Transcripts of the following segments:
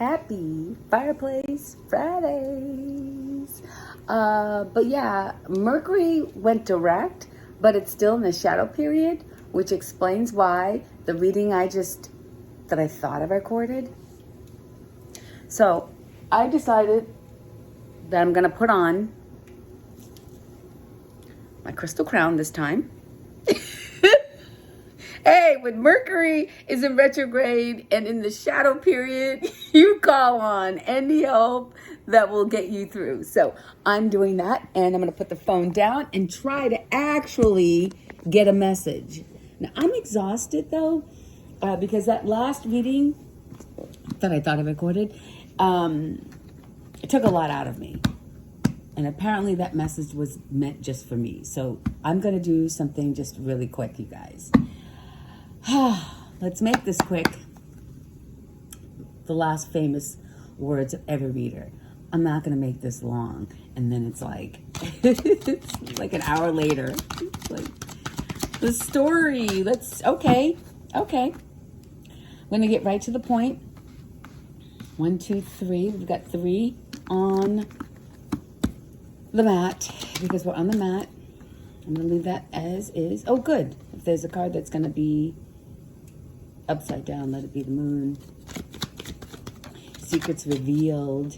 Happy Fireplace Fridays. But yeah, Mercury went direct, but it's still in the shadow period, which explains why the reading that I thought I recorded. So I decided that I'm going to put on my crystal crown this time. Hey, when Mercury is in retrograde and in the shadow period, you call on any help that will get you through. So I'm doing that, and I'm going to put the phone down and try to actually get a message. Now, I'm exhausted, though, because that last reading that I thought I recorded, it took a lot out of me. And apparently that message was meant just for me. So I'm going to do something just really quick, you guys. Let's make this quick. The last famous words of every reader. I'm not going to make this long. And then it's like, it's like an hour later. It's like, the story. Okay. I'm going to get right to the point. 1, 2, 3. We've got 3 on the mat because we're on the mat. I'm going to leave that as is. Oh, good. If there's a card that's going to be upside down, let it be the moon. Secrets revealed.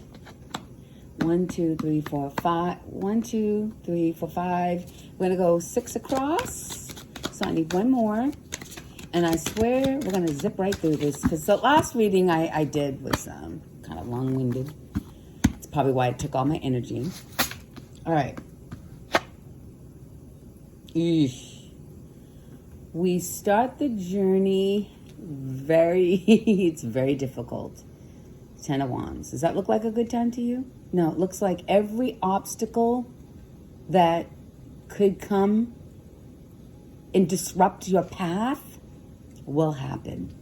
1, 2, 3, 4, 5. 1, 2, 3, 4, 5. We're going to go 6 across. So I need one more. And I swear we're going to zip right through this because the last reading I did was kind of long-winded. It's probably why it took all my energy. All right. Eesh. We start the journey it's very difficult. 10 of Wands. Does that look like a good time to you? No, it looks like every obstacle that could come and disrupt your path will happen.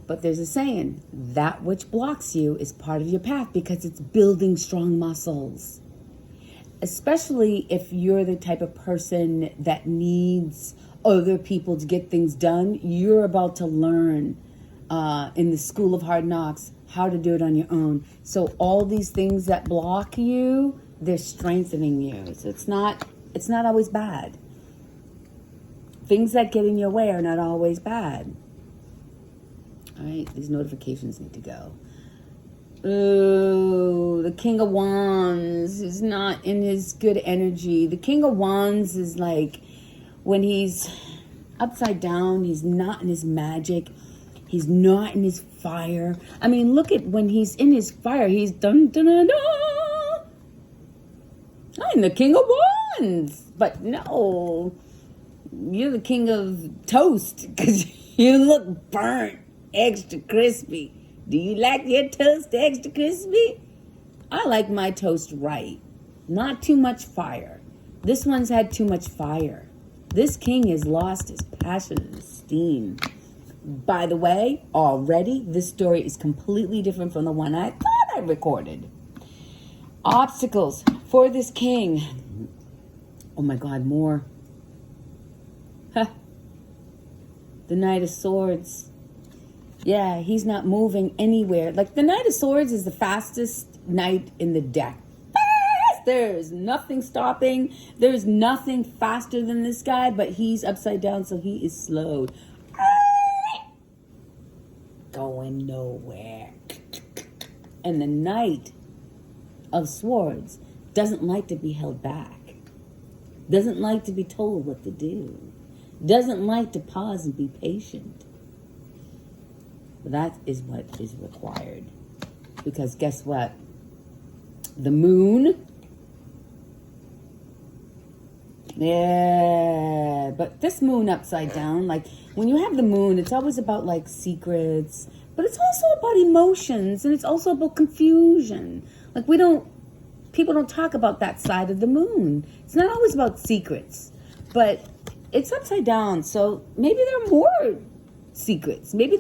But there's a saying, that which blocks you is part of your path because it's building strong muscles. Especially if you're the type of person that needs other people to get things done. You're about to learn in the school of hard knocks how to do it on your own. So all these things that block you, they're strengthening you. So it's not always bad. Things that get in your way are not always bad. All right, these notifications need to go. Oh, the King of Wands is not in his good energy. The King of Wands is like when he's upside down, he's not in his magic. He's not in his fire. I mean, look at when he's in his fire. He's dun dun dun dun. I'm the King of Wands. But no, you're the King of Toast because you look burnt, extra crispy. Do you like your toast extra crispy? I like my toast right. Not too much fire. This one's had too much fire. This king has lost his passion and esteem. By the way, already, this story is completely different from the one I thought I recorded. Obstacles for this king. Oh my God, more. Huh. The Knight of Swords. Yeah, he's not moving anywhere. Like the Knight of Swords is the fastest knight in the deck. There's nothing stopping. There's nothing faster than this guy, but he's upside down, so he is slowed. Going nowhere. And the Knight of Swords doesn't like to be held back. Doesn't like to be told what to do. Doesn't like to pause and be patient. But that is what is required. Because guess what? The moon. Yeah, but this moon upside down, like when you have the moon, it's always about like secrets, but it's also about emotions and it's also about confusion. Like people don't talk about that side of the moon. It's not always about secrets, but it's upside down. So maybe there are more secrets. Maybe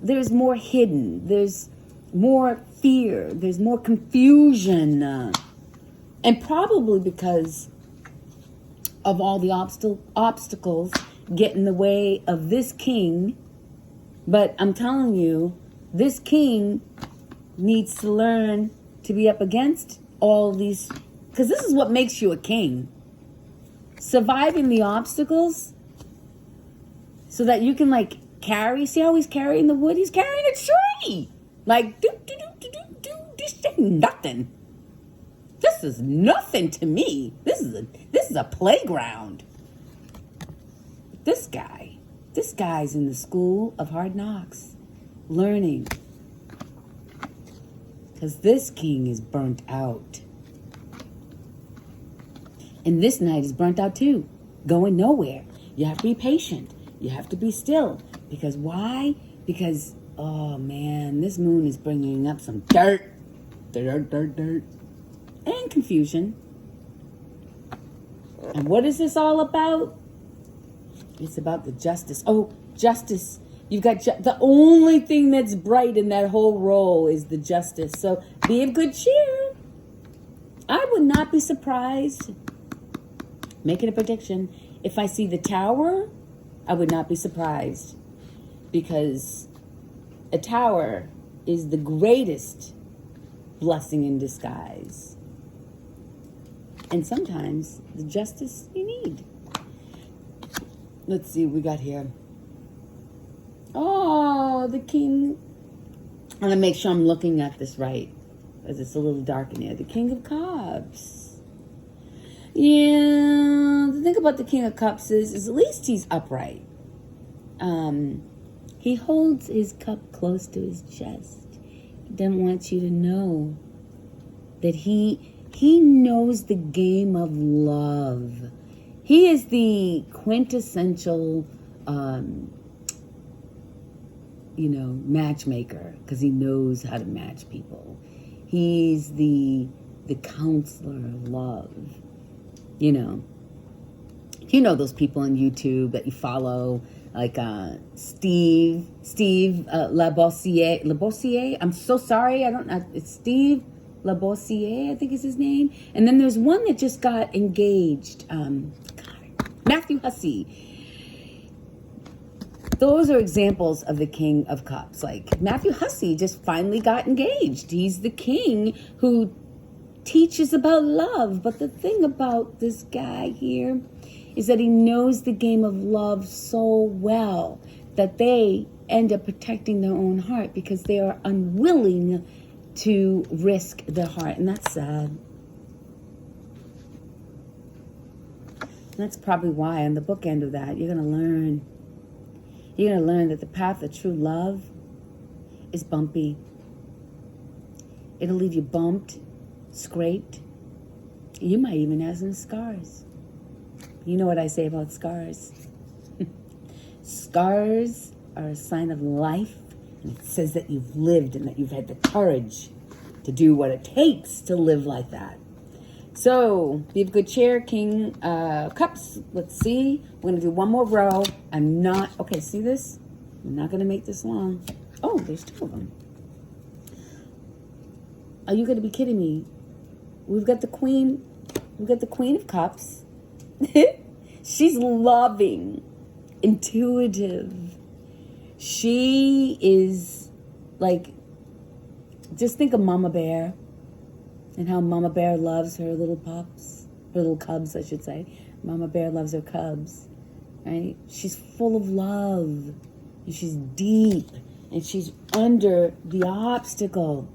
there's more hidden. There's more fear. There's more confusion. And probably because of all the obstacles get in the way of this king. But I'm telling you, this king needs to learn to be up against all these, because this is what makes you a king. Surviving the obstacles so that you can like carry. See how he's carrying the wood? He's carrying a tree. Like, this ain't nothing. This is nothing to me. This is a playground. This guy's in the school of hard knocks, learning. Because this king is burnt out. And this knight is burnt out too, going nowhere. You have to be patient. You have to be still. Because why? Because, oh man, this moon is bringing up some dirt. Dirt. And confusion. And what is this all about? It's about the justice. Oh, justice. You've got the only thing that's bright in that whole role is the justice. So be of good cheer. I would not be surprised, making a prediction, if I see the tower, I would not be surprised. Because a tower is the greatest blessing in disguise. And sometimes the justice you need. Let's see what we got here. Oh, the king. I'm going to make sure I'm looking at this right, because it's a little dark in here. The King of Cups. Yeah, the thing about the King of Cups is at least he's upright. He holds his cup close to his chest. He doesn't want you to know that he knows the game of love. He is the quintessential, matchmaker, because he knows how to match people. He's the counselor of love. You know those people on YouTube that you follow, like Steve Labossiere. I'm so sorry, I don't know. It's Steve Labossiere, I think is his name. And then there's one that just got engaged. Matthew Hussey. Those are examples of the King of Cups. Like Matthew Hussey just finally got engaged. He's the king who teaches about love. But the thing about this guy here is that he knows the game of love so well that they end up protecting their own heart because they are unwilling to risk their heart. And that's sad. That's probably why on the bookend of that, you're going to learn that the path of true love is bumpy. It'll leave you bumped, scraped. You might even have some scars. You know what I say about scars. Scars are a sign of life, and it says that you've lived and that you've had the courage to do what it takes to live like that. So, be of good cheer, King Cups. Let's see. We're going to do one more row. Okay, see this? I'm not going to make this long. Oh, there's two of them. Are you going to be kidding me? We've got the Queen of Cups. She's loving, intuitive. She is like, just think of Mama Bear and how Mama Bear loves her little pups, her little cubs, I should say. Mama Bear loves her cubs, right? She's full of love, and she's deep, and she's under the obstacle.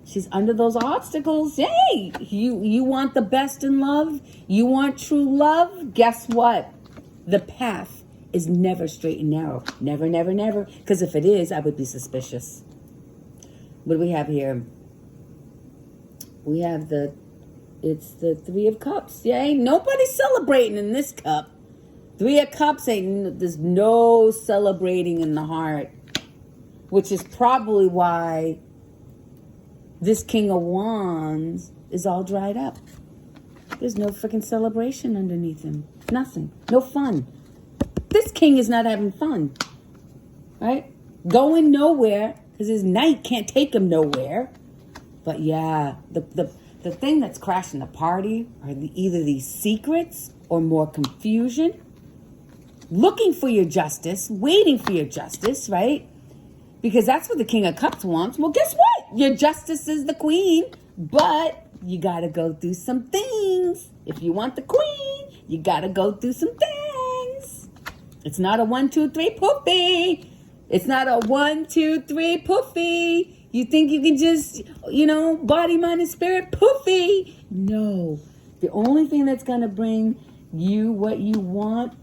She's under those obstacles. Hey, you want the best in love? You want true love? Guess what? The path is never straight and narrow. Never, never, never. Because if it is, I would be suspicious. What do we have here? We have it's the Three of Cups. Yeah, ain't nobody celebrating in this cup. Three of Cups, there's no celebrating in the heart. Which is probably why this King of Wands is all dried up. There's no freaking celebration underneath him. Nothing. No fun. This king is not having fun. Right? Going nowhere because his knight can't take him nowhere. But yeah, the thing that's crashing the party are either these secrets or more confusion. Looking for your justice, waiting for your justice, right? Because that's what the King of Cups wants. Well, guess what? Your justice is the queen, but you got to go through some things. If you want the queen, you got to go through some things. It's not a 1, 2, 3 poofy. It's not a 1, 2, 3 poofy. You think you can just, body, mind, and spirit poofy. No. The only thing that's going to bring you what you want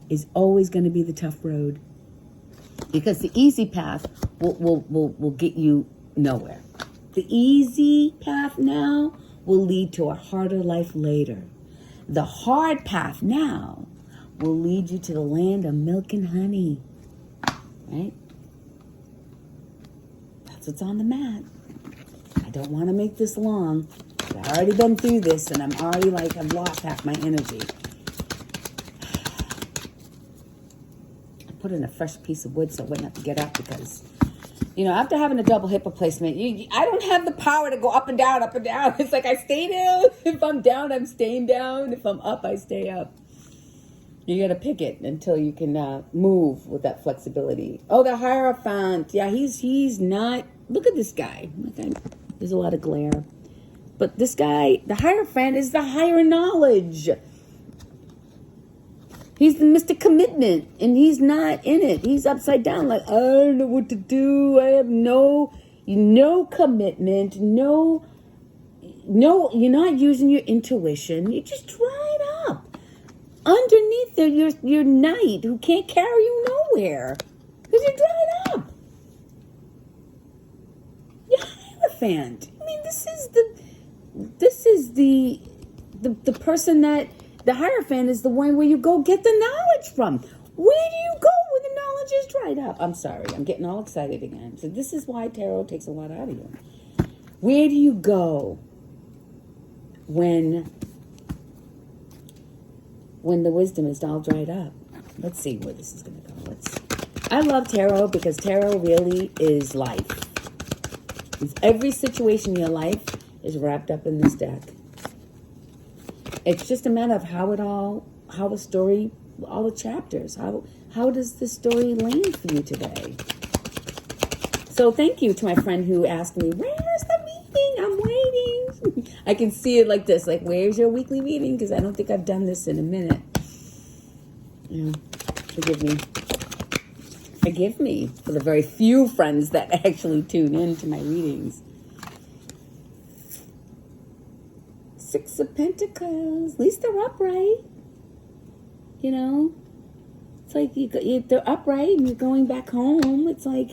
is always going to be the tough road. Because the easy path will get you nowhere. The easy path now will lead to a harder life later. The hard path now will lead you to the land of milk and honey. Right? That's what's on the mat. I don't want to make this long. I've already been through this and I'm already I've lost half my energy. Put in a fresh piece of wood so I wouldn't have to get up because, after having a double hip replacement, I don't have the power to go up and down, up and down. It's like I stay down. If I'm down, I'm staying down. If I'm up, I stay up. You got to pick it until you can move with that flexibility. Oh, the Hierophant. Yeah, he's not. Look at this guy. Okay. There's a lot of glare. But this guy, the Hierophant, is the higher knowledge. He's the Mr. Commitment, and he's not in it. He's upside down, I don't know what to do. I have no commitment, no, you're not using your intuition. You're just dried up. Underneath there, your knight who can't carry you nowhere because you're dried up. You're Hierophant. I mean, this is the person that. The Hierophant is the one where you go get the knowledge from. Where do you go when the knowledge is dried up? I'm sorry, I'm getting all excited again. So this is why tarot takes a lot out of you. Where do you go when the wisdom is all dried up? Let's see where this is going to go. I love tarot because tarot really is life. Every situation in your life is wrapped up in this deck. It's just a matter of how the story, all the chapters, how does the story land for you today? So thank you to my friend who asked me, where's the meeting? I'm waiting. I can see it like this, where's your weekly meeting? Because I don't think I've done this in a minute. Yeah, forgive me for the very few friends that actually tune in to my readings. 6 of Pentacles. At least they're upright. It's like they're upright and you're going back home. It's like,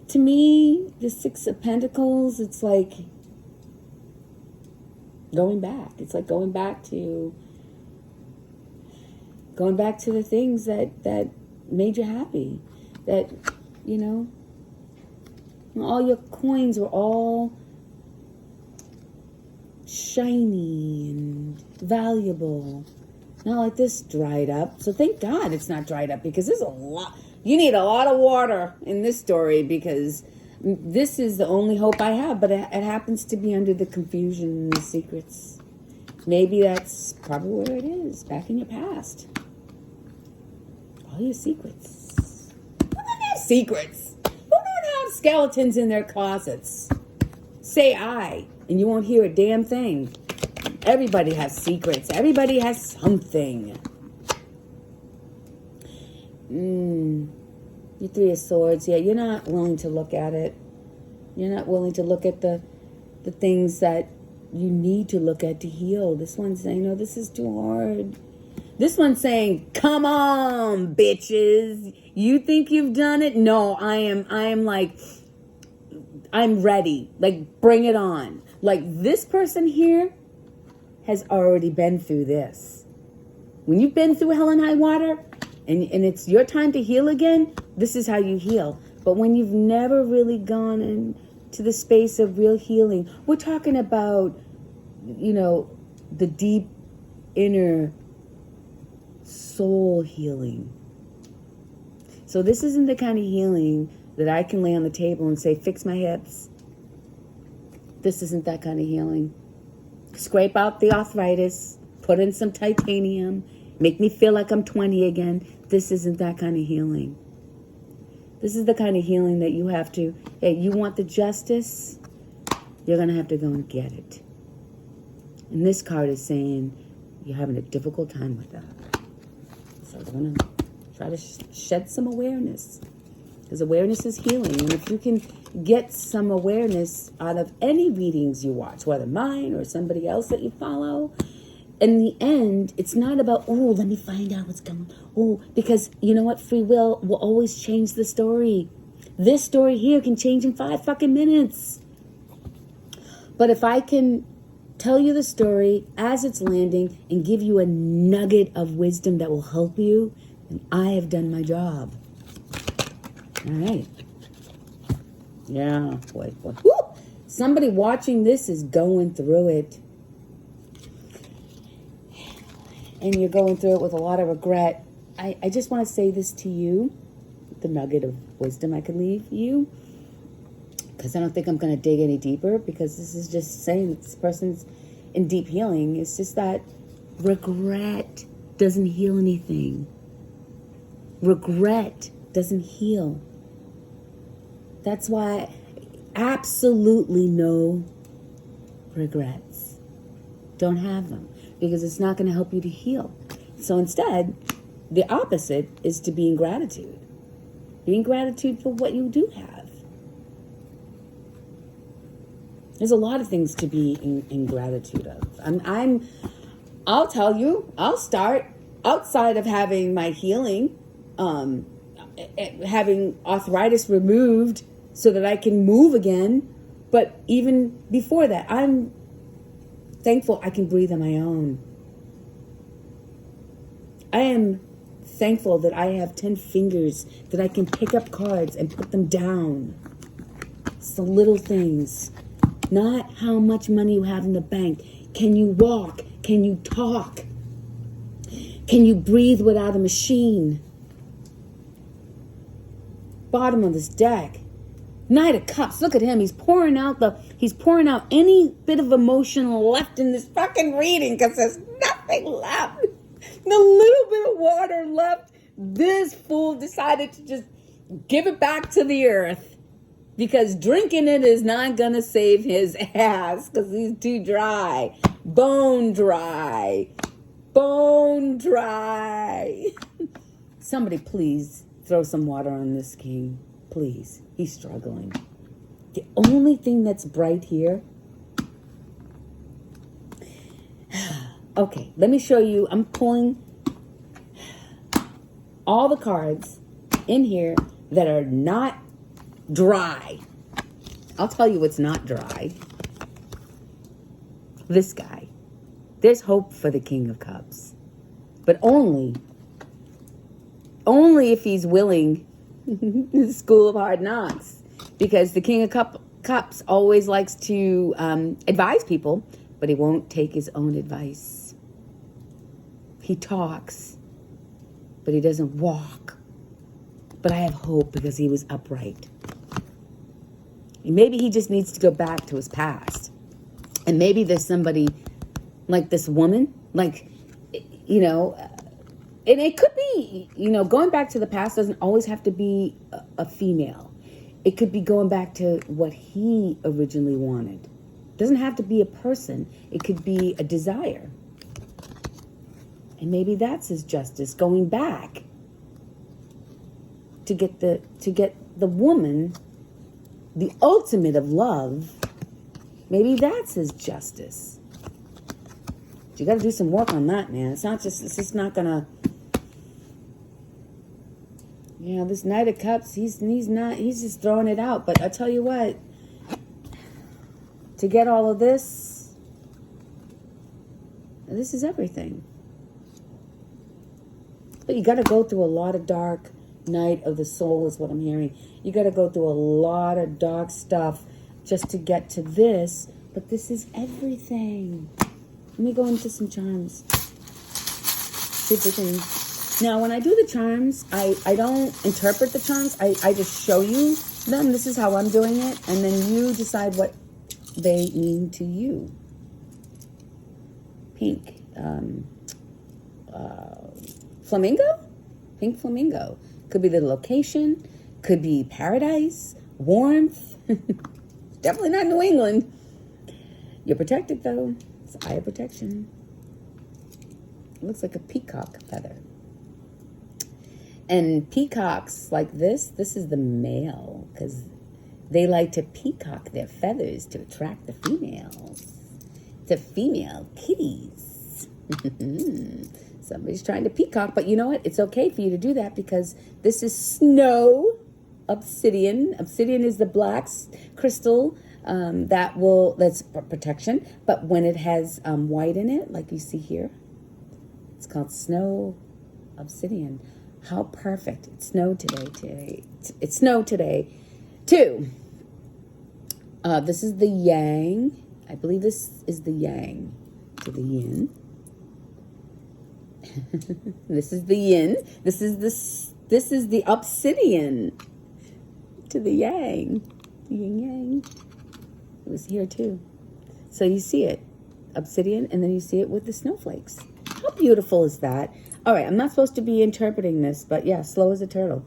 to me, the 6 of Pentacles, it's like going back. It's like going back to the things that made you happy. That, all your coins were all shiny and valuable. Not like this dried up. So thank God it's not dried up because there's a lot. You need a lot of water in this story because this is the only hope I have. But it happens to be under the confusion and the secrets. Maybe that's probably where it is, back in your past. All your secrets. Who don't have secrets? Who don't have skeletons in their closets? Say I. And you won't hear a damn thing. Everybody has secrets. Everybody has something. Your 3 of Swords. Yeah, you're not willing to look at it. You're not willing to look at the things that you need to look at to heal. This one's saying, no, this is too hard. This one's saying, come on, bitches. You think you've done it? No, I am I'm ready. Bring it on. This person here has already been through this. When you've been through hell and high water and it's your time to heal again, this is how you heal. But when you've never really gone into the space of real healing, we're talking about, the deep inner soul healing. So this isn't the kind of healing that I can lay on the table and say, fix my hips. This isn't that kind of healing. Scrape out the arthritis, put in some titanium, make me feel like I'm 20 again. This isn't that kind of healing. This is the kind of healing that you have to, hey, you want the justice, you're going to have to go and get it. And this card is saying you're having a difficult time with that. So we're going to try to shed some awareness. Because awareness is healing. And if you can get some awareness out of any readings you watch, whether mine or somebody else that you follow, in the end, it's not about, oh, let me find out what's coming. Oh, because you know what? Free will always change the story. This story here can change in 5 fucking minutes. But if I can tell you the story as it's landing and give you a nugget of wisdom that will help you, then I have done my job. All right. Yeah, boy. Woo! Somebody watching this is going through it. And you're going through it with a lot of regret. I just want to say this to you, the nugget of wisdom I can leave you, because I don't think I'm going to dig any deeper, because this is just saying that this person's in deep healing. It's just that regret doesn't heal anything. Regret doesn't heal. That's why absolutely no regrets. Don't have them, because it's not going to help you to heal. So instead, the opposite is to be in gratitude. Be in gratitude for what you do have. There's a lot of things to be in gratitude of. I'll tell you, I'll start outside of having my healing, having arthritis removed so that I can move again. But even before that, I'm thankful I can breathe on my own. I am thankful that I have 10 fingers, that I can pick up cards and put them down. It's the little things. Not how much money you have in the bank. Can you walk? Can you talk? Can you breathe without a machine? Bottom of this deck. Knight of Cups. Look at him. He's pouring out any bit of emotion left in this fucking reading, because there's nothing left. The little bit of water left. This fool decided to just give it back to the earth, because drinking it is not gonna save his ass, because he's too dry. Bone dry. Bone dry. Somebody please throw some water on this king. Please. He's struggling. The only thing that's bright here. Okay, let me show you. I'm pulling all the cards in here that are not dry. I'll tell you what's not dry. This guy. There's hope for the King of Cups. But only if he's willing. The School of Hard Knocks. Because the King of Cups always likes to advise people, but he won't take his own advice. He talks, but he doesn't walk. But I have hope, because he was upright. Maybe he just needs to go back to his past. And maybe there's somebody like this woman, like, you know, and it could be, you know, going back to the past doesn't always have to be a female. It could be going back to what he originally wanted. It doesn't have to be a person. It could be a desire. And maybe that's his justice, going back to get the woman, the ultimate of love. Maybe that's his justice. But you got to do some work on that, man. It's just not gonna. You know, this Knight of Cups, he's just throwing it out. But I tell you what, to get all of this is everything. But you got to go through a lot of dark night of the soul is what I'm hearing. You got to go through a lot of dark stuff just to get to this. But this is everything. Let me go into some charms. See if we can. Now, when I do the charms, I don't interpret the charms. I just show you them. This is how I'm doing it. And then you decide what they mean to you. Pink. Flamingo? Pink flamingo. Could be the location. Could be paradise, warmth. Definitely not New England. You're protected, though. It's eye of protection. It looks like a peacock feather. And peacocks like this is the male, because they like to peacock their feathers to attract the females. The female kitties. Somebody's trying to peacock, but you know what? It's okay for you to do that because this is snow obsidian. Obsidian is the black crystal that's protection. But when it has white in it, like you see here, it's called snow obsidian. How perfect! It snowed today. It snowed today, too. This is the yang. I believe this is the yang to the yin. This is the yin. This is the obsidian to the yang. Yin yang. It was here too. So you see it, obsidian, and then you see it with the snowflakes. How beautiful is that? All right, I'm not supposed to be interpreting this, but yeah, slow as a turtle.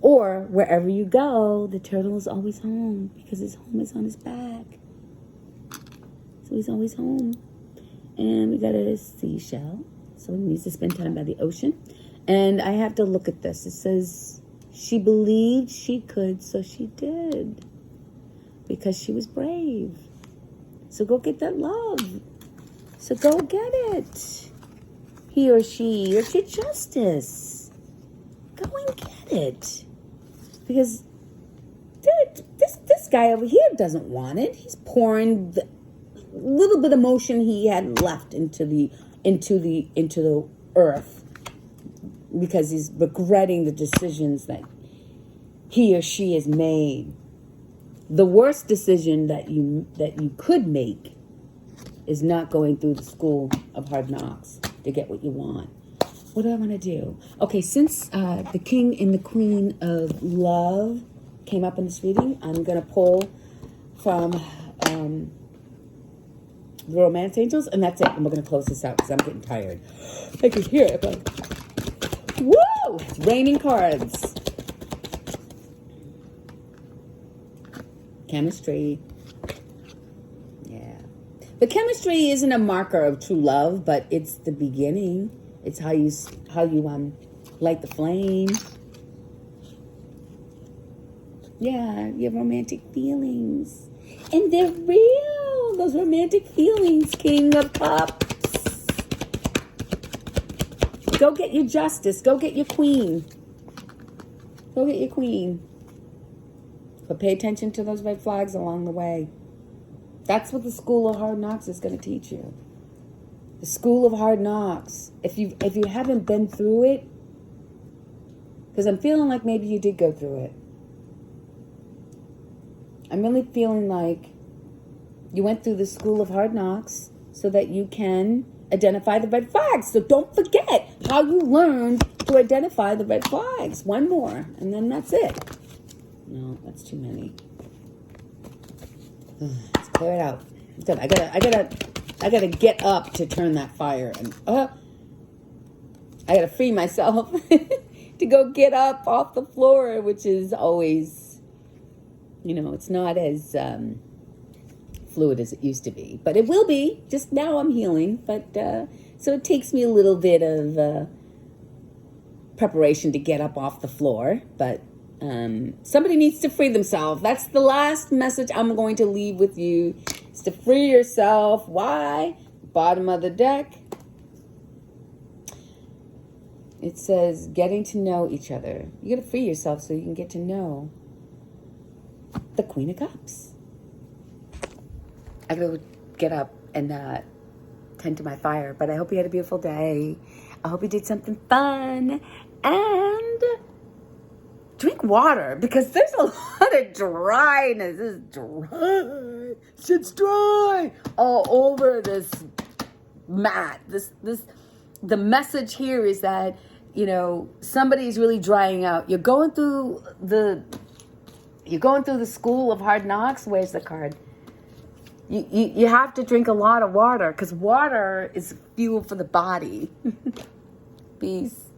Or wherever you go, the turtle is always home because his home is on his back. So he's always home. And we got a seashell. So he needs to spend time by the ocean. And I have to look at this. It says, she believed she could, so she did. Because she was brave. So go get that love. So go get it. He or she, it's your justice. Go and get it. Because this guy over here doesn't want it. He's pouring the little bit of emotion he had left into the earth because he's regretting the decisions that he or she has made. The worst decision that you could make is not going through the school of hard knocks to get what you want. What do I want to do? Okay, since the king and the queen of love came up in this reading, I'm going to pull from the romance angels, and that's it. And we're going to close this out because I'm getting tired. I can hear it, but woo! It's raining cards. Chemistry. Yeah. But chemistry isn't a marker of true love, but it's the beginning. It's how you light the flame. Yeah, you have romantic feelings. And they're real. Those romantic feelings, King of Cups. Go get your justice. Go get your queen. Go get your queen. But pay attention to those red flags along the way. That's what the School of Hard Knocks is going to teach you. The School of Hard Knocks. If you haven't been through it, because I'm feeling like maybe you did go through it. I'm really feeling like you went through the School of Hard Knocks so that you can identify the red flags. So don't forget how you learned to identify the red flags. One more, and then that's it. No, that's too many. Let's clear it out. Good. I gotta get up to turn that fire, and I gotta free myself to go get up off the floor, which is always, it's not as fluid as it used to be, but it will be. Just now I'm healing, but so it takes me a little bit of preparation to get up off the floor, but somebody needs to free themselves. That's the last message I'm going to leave with you, is to free yourself. Why? Bottom of the deck. It says getting to know each other. You got to free yourself so you can get to know the Queen of Cups. I got to get up and tend to my fire, but I hope you had a beautiful day. I hope you did something fun, and drink water, because there's a lot of dryness. It's dry. Shit's dry all over this mat. The message here is that, somebody's really drying out. You're going through the School of Hard Knocks. Where's the card? You have to drink a lot of water, because water is fuel for the body. Peace.